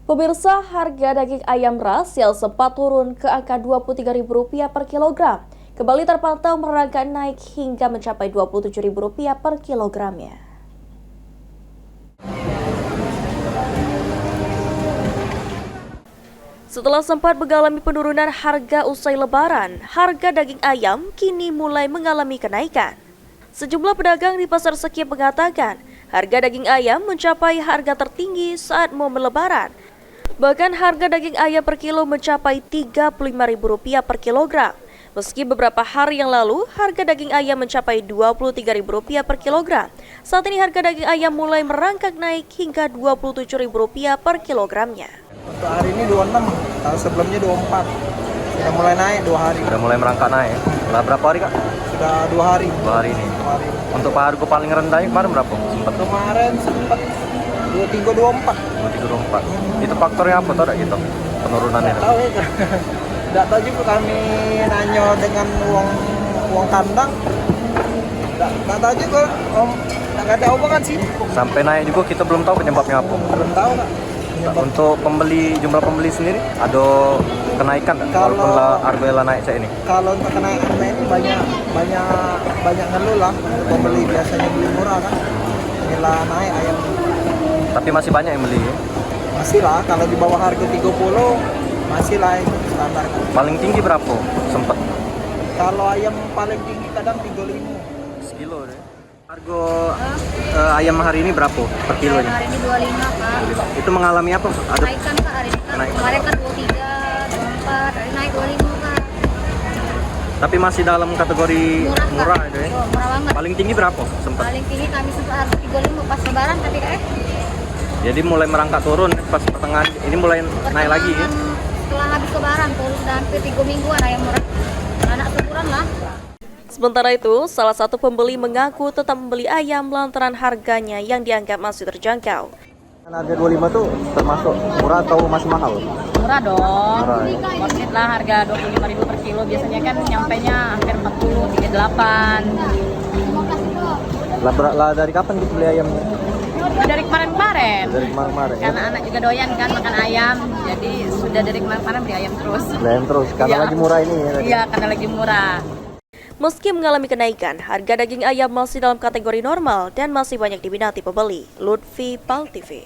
Pemirsa, harga daging ayam ras yang sempat turun ke angka Rp23.000 per kilogram kembali terpantau merangkak naik hingga mencapai Rp27.000 per kilogramnya. Setelah sempat mengalami penurunan harga usai lebaran, harga daging ayam kini mulai mengalami kenaikan. Sejumlah pedagang di Pasar Sekip mengatakan, harga daging ayam mencapai harga tertinggi saat momen lebaran. Bahkan harga daging ayam per kilo mencapai Rp35.000 per kilogram. Meski beberapa hari yang lalu, harga daging ayam mencapai Rp23.000 per kilogram. Saat ini harga daging ayam mulai merangkak naik hingga Rp27.000 per kilogramnya. Untuk hari ini 26, tahun sebelumnya 24. Sudah mulai naik 2 hari. Sudah mulai merangkak naik. Lah berapa hari, Kak? Sudah 2 hari. 2 hari ini. 2 hari. Untuk harga paling rendahnya kemarin berapa? Kemarin sempat 2324. 2324. Itu faktornya apa tuh gitu? Penurunannya. Tidak tahu ya. Tidak tahu juga, kami nanya dengan uang kandang. Tidak tahu juga. Tidak ada omongan sih. Sampai naik juga kita belum tahu penyebabnya apa. Belum tahu, Kak. Untuk jumlah pembeli sendiri ada kenaikan walaupun harga naik cak ini. Kalau untuk kenaikan ini banyak ngeluh lah untuk pembeli, biasanya beli murah kan. Inilah naik ayam. Tapi masih banyak yang beli ya? Masih lah, kalau di bawah harga 30 masih lah itu standar kan. Paling tinggi berapa? Sempat? Kalau ayam paling tinggi kadang 35 sekilo deh. Harga ayam hari ini berapa per kilonya? Hari ini 25, Kak. Itu mengalami apa? Ada Kenaikan, Kak, hari ini, Kak. Kenaikan. Kemarin kan 23, 24, hari ini naik 25, Kak. tapi masih dalam kategori murah itu ya? Oh, murah banget. Paling tinggi berapa? Sempat? Paling tinggi kami sempat harga 35 pas lebaran, tapi Kak, Jadi mulai merangkak turun pas pertengahan ini mulai naik lagi ya? setelah habis lebaran turun sudah hampir 3 mingguan ayam murah. Anak syukuran lah. Sementara itu, salah satu pembeli mengaku tetap membeli ayam lantaran harganya yang dianggap masih terjangkau. Harga 25 tuh termasuk murah atau masih mahal? Murah dong. Murah, ya? Market lah harga Rp25.000 per kilo. Biasanya kan nyampainya hampir 40, 38. Lah dari kapan gitu beli ayamnya? Dari kemarin-kemarin. Dari kemarin-kemarin. Karena anak juga doyan kan makan ayam. Jadi sudah dari kemarin-kemarin beli ayam terus. Beli ayam terus karena Iya. lagi murah ini ya. Tadi. Iya, karena lagi murah. Meski mengalami kenaikan, harga daging ayam masih dalam kategori normal dan masih banyak diminati pembeli. Lutfi, PAL TV.